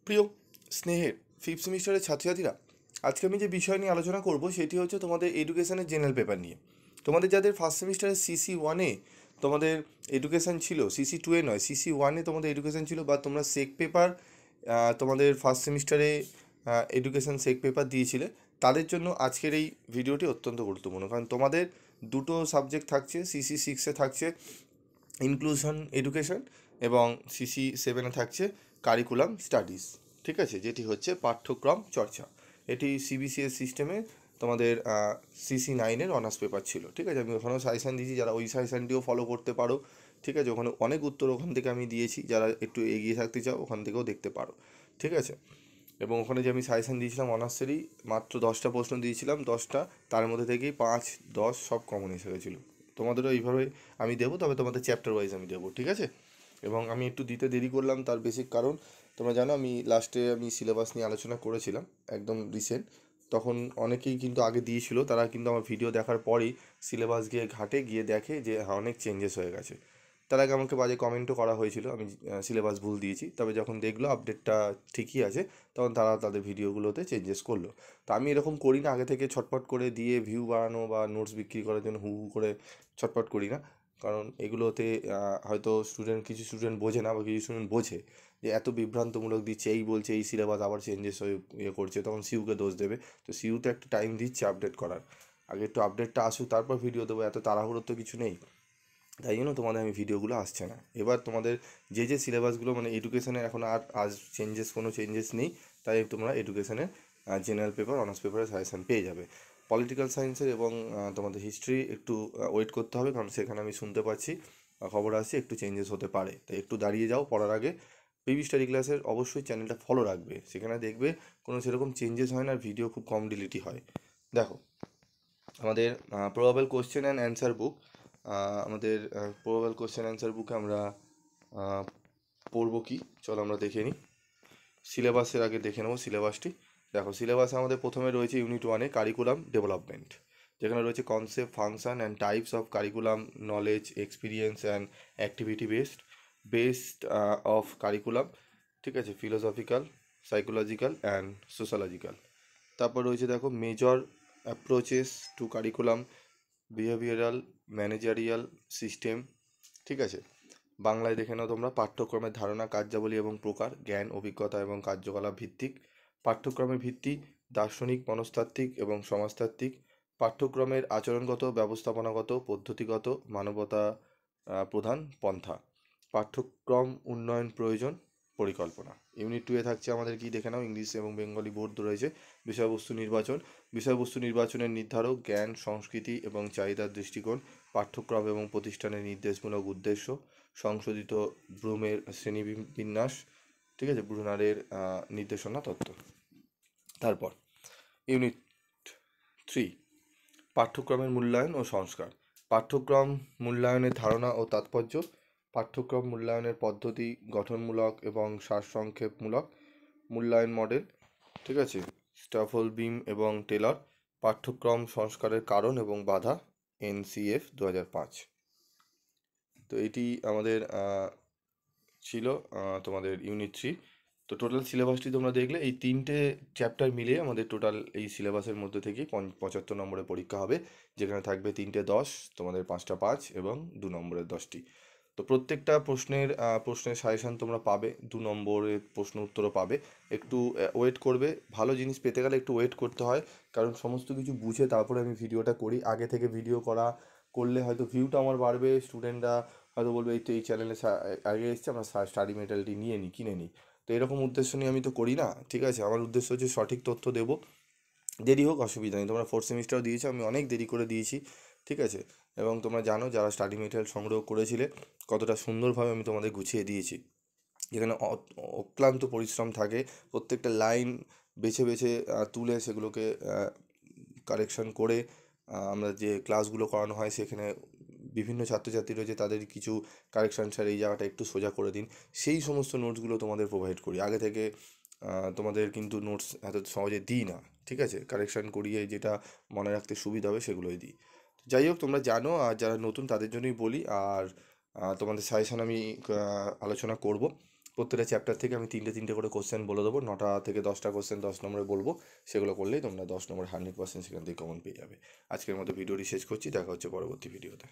প্রিয় স্নেহের ফিফথ সেমিস্টারের ছাত্রছাত্রীরা, আজকে আমি যে বিষয় নিয়ে আলোচনা করব সেটি হচ্ছে তোমাদের এডুকেশনের জেনারেল পেপার নিয়ে। তোমাদের যাদের ফার্স্ট সেমিস্টারে সিসি ওয়ানে তোমাদের এডুকেশন ছিল, সিসি টুয়ে নয়, সিসি ওয়ানে তোমাদের এডুকেশন ছিল, বা তোমরা সেক পেপার তোমাদের ফার্স্ট সেমিস্টারে এডুকেশন সেক পেপার দিয়েছিলে, তাদের জন্য আজকের এই ভিডিওটি অত্যন্ত গুরুত্বপূর্ণ। কারণ তোমাদের দুটো সাবজেক্ট থাকছে, সিসি সিক্সে থাকছে ইনক্লুশন এডুকেশন এবং সিসি সেভেনে থাকছে কারিকুলাম স্টাডিজ। ঠিক আছে, যেটি হচ্ছে পাঠ্যক্রম চর্চা। এটি সিবিসিএস সিস্টেমে তোমাদের সিসি নাইনের অনার্স পেপার ছিল। ঠিক আছে, আমি ওখানেও সাজেশান দিয়েছি, যারা ওই সাজেশানটিও ফলো করতে পারো। ঠিক আছে, ওখানে অনেক উত্তর ওখান থেকে আমি দিয়েছি, যারা একটু এগিয়ে থাকতে চাও ওখান থেকেও দেখতে পারো। ঠিক আছে, এবং ওখানে যে আমি সাজেশান দিয়েছিলাম অনার্সেরই, মাত্র 10টা প্রশ্ন দিয়েছিলাম, 10টা, তার মধ্যে থেকেই 5, 10 সব কমন এসে গেছিলো। তোমাদেরও এইভাবে আমি দেবো, তবে তোমাদের চ্যাপ্টার ওয়াইজ আমি দেবো। ঠিক আছে, এবং আমি একটু দিতে দেরি করলাম, তার বেসিক কারণ তোমরা জানো, আমি লাস্টে সিলেবাস নিয়ে আলোচনা করেছিলাম একদম রিসেন্ট। তখন অনেকেই কিন্তু আগে দিয়েছিল, তারা কিন্তু আমার ভিডিও দেখার পরেই সিলেবাস গিয়ে ঘাটে গিয়ে দেখে যে হ্যাঁ অনেক চেঞ্জেস হয়ে গেছে। তার আগে আমাকে বাজে কমেন্টও করা হয়েছিল আমি সিলেবাস ভুল দিয়েছি, তবে যখন দেখলো আপডেটটা ঠিকই আছে, তখন তারা তাদের ভিডিওগুলোতে চেঞ্জেস করলো। তো আমি এরকম করি না, আগে থেকে ছটপট করে দিয়ে ভিউ বাড়ানো বা নোটস বিক্রি করার জন্য হু হু করে ছটপট করি না। কারণ এগুলোতে হয়তো কিছু স্টুডেন্ট বোঝে না, বা কিছু স্টুডেন্ট বোঝে যে এত বিভ্রান্তমূলক দিচ্ছে, এই বলছে এই সিলেবাস আবার চেঞ্জেস হয়ে করছে, তখন সিউকে দোষ দেবে। তো সিউ তো একটা টাইম দিচ্ছে আপডেট করার, আগে একটু আপডেটটা আসুক তারপর ভিডিও দেবো, এত তাড়াহুড়োর তো কিছু নেই। তাই জন্য তোমাদের আমি ভিডিওগুলো আসছে না। এবার তোমাদের যে সিলেবাসগুলো মানে এডুকেশনের এখন আর আজ কোনো চেঞ্জেস নেই, তাই তোমরা এডুকেশনের জেনারেল পেপার অনার্স পেপারের সাজেশান পেয়ে যাবে। পলিটিক্যাল সায়েন্সের এবং তোমাদের হিস্ট্রি একটু ওয়েট করতে হবে, কারণ সেখানে আমি শুনতে পাচ্ছি খবর আসছে একটু চেঞ্জেস হতে পারে, তাই একটু দাঁড়িয়ে যাও পড়ার আগে। পিভি স্টাডি ক্লাসের অবশ্যই চ্যানেলটা ফলো রাখবে, সেখানে দেখবে কোনো সেরকম চেঞ্জেস হয় না, আর ভিডিও খুব কম ডিলিটই হয়। দেখো, আমাদের প্রবাবল কোশ্চেন অ্যান্ড অ্যান্সার বুক, আমাদের প্রবাবল কোশ্চেন অ্যান্সার বুকে আমরা পড়বো কি, চলো আমরা দেখে নিই। সিলেবাসের আগে দেখে নেবো সিলেবাসটি। দেখো, সিলেবাসে আমাদের প্রথমে রয়েছে ইউনিট ওয়ানে কারিকুলাম ডেভেলপমেন্ট, যেখানে রয়েছে concept, function and types of curriculum, knowledge, experience and activity based of curriculum. ঠিক আছে, ফিলোসফিক্যাল, সাইকোলজিক্যাল অ্যান্ড সোশ্যালজিক্যাল। তারপর রয়েছে দেখো major approaches to curriculum, behavioural, managerial system. ঠিক আছে, বাংলায় দেখে নাও তোমরা, পাঠ্যক্রমের ধারণা, কার্যাবলী এবং প্রকার, জ্ঞান, অভিজ্ঞতা এবং কার্যকলাপ ভিত্তিক। পাঠ্যক্রমের ভিত্তি দার্শনিক, মনস্তাত্ত্বিক এবং সমাজতাত্ত্বিক। পাঠ্যক্রমের আচরণগত, ব্যবস্থাপনাগত, পদ্ধতিগত, মানবতা প্রধান পন্থা। পাঠ্যক্রম উন্নয়ন প্রয়োজন, পরিকল্পনা। ইউনিট 2 এ থাকছে আমাদের কি দেখে নাও, ইংলিশ এবং বেঙ্গলি বোর্ড রয়েছে। বিষয়বস্তু নির্বাচন, বিষয়বস্তু নির্বাচনের নির্ধারক, জ্ঞান, সংস্কৃতি এবং চাহিদার দৃষ্টিকোণ। পাঠ্যক্রম এবং প্রতিষ্ঠানের নির্দেশমূলক উদ্দেশ্য, সংশোধিত ব্লুমের শ্রেণীবিন্যাস। ঠিক আছে, ব্রুনারের নির্দেশনা তত্ত্ব। তারপর ইউনিট 3, পাঠ্যক্রমের মূল্যায়ন ও সংস্কার। পাঠ্যক্রম মূল্যায়নের ধারণা ও তাৎপর্য। পাঠ্যক্রম মূল্যায়নের পদ্ধতি, গঠনমূলক এবং সারসংক্ষেপমূলক। মূল্যায়ন মডেল। ঠিক আছে, স্টাফল বিম এবং টেলর। পাঠ্যক্রম সংস্কারের কারণ এবং বাধা, NCF 2005। তো এটি আমাদের ছিল তোমাদের ইউনিট 3। তো টোটাল সিলেবাসটি তোমরা দেখলে, এই 3টে চ্যাপ্টার মিলিয়ে আমাদের টোটাল এই সিলেবাসের মধ্যে থেকেই 75 নম্বরের পরীক্ষা হবে, যেখানে থাকবে 3টে 10, তোমাদের 5টা 5 এবং 2 নম্বরের 10টি। তো প্রত্যেকটা প্রশ্নের সাজেশান তোমরা পাবে, 2 নম্বরের প্রশ্ন উত্তরও পাবে। একটু ওয়েট করবে, ভালো জিনিস পেতে গেলে একটু ওয়েট করতে হয়, কারণ সমস্ত কিছু বুঝে তারপরে আমি ভিডিওটা করি। আগে থেকে ভিডিও করলে হয়তো ভিউটা আমার বাড়বে, স্টুডেন্টরা হয়তো বলবে এই তো এই চ্যানেলে আগে এসছে, আমরা স্টাডি মেটেরিয়ালটি নিয়ে নিই, কিনে নিই। তো এরকম উদ্দেশ্য নিয়ে আমি তো করি না। ঠিক আছে, আমার উদ্দেশ্য হচ্ছে সঠিক তথ্য দেবো, দেরি হোক অসুবিধা নেই। তোমরা ফোর্থ সেমিস্টারও দিয়েছো, আমি অনেক দেরি করে দিয়েছি। ঠিক আছে, এবং তোমরা জানো যারা স্টাডি মেটেরিয়াল সংগ্রহ করেছিলে কতটা সুন্দরভাবে আমি তোমাদের গুছিয়ে দিয়েছি, যেখানে অক্লান্ত পরিশ্রম থাকে, প্রত্যেকটা লাইন বেছে বেছে তুলে সেগুলোকে কারেকশন করে আমরা যে ক্লাসগুলো করানো হয় সেখানে বিভিন্ন ছাত্রছাত্রী রয়েছে, তাদের কিছু কারেকশান স্যার এই জায়গাটা একটু সোজা করে দিন, সেই সমস্ত নোটসগুলো তোমাদের প্রোভাইড করি আগে থেকে। তোমাদের কিন্তু নোটস এত সহজে দিই না। ঠিক আছে, কারেকশান করিয়ে যেটা মনে রাখতে সুবিধা হবে সেগুলোই দিই। যাই হোক, তোমরা জানো, আর যারা নতুন তাদের জন্যই বলি। আর তোমাদের সাজেশান আমি আলোচনা করব। প্রত্যেকটা চ্যাপ্টার থেকে আমি 3টে করে কোশ্চেন বলে দেবো, 9টা থেকে 10টা কোশ্চেন 10 নম্বরে বলবো, সেগুলো করলেই তোমরা 10 নম্বর 100% সেখান থেকে কমন পেয়ে যাবে। আজকের মতো ভিডিওটি শেষ করছি, দেখা হচ্ছে পরবর্তী ভিডিওতে।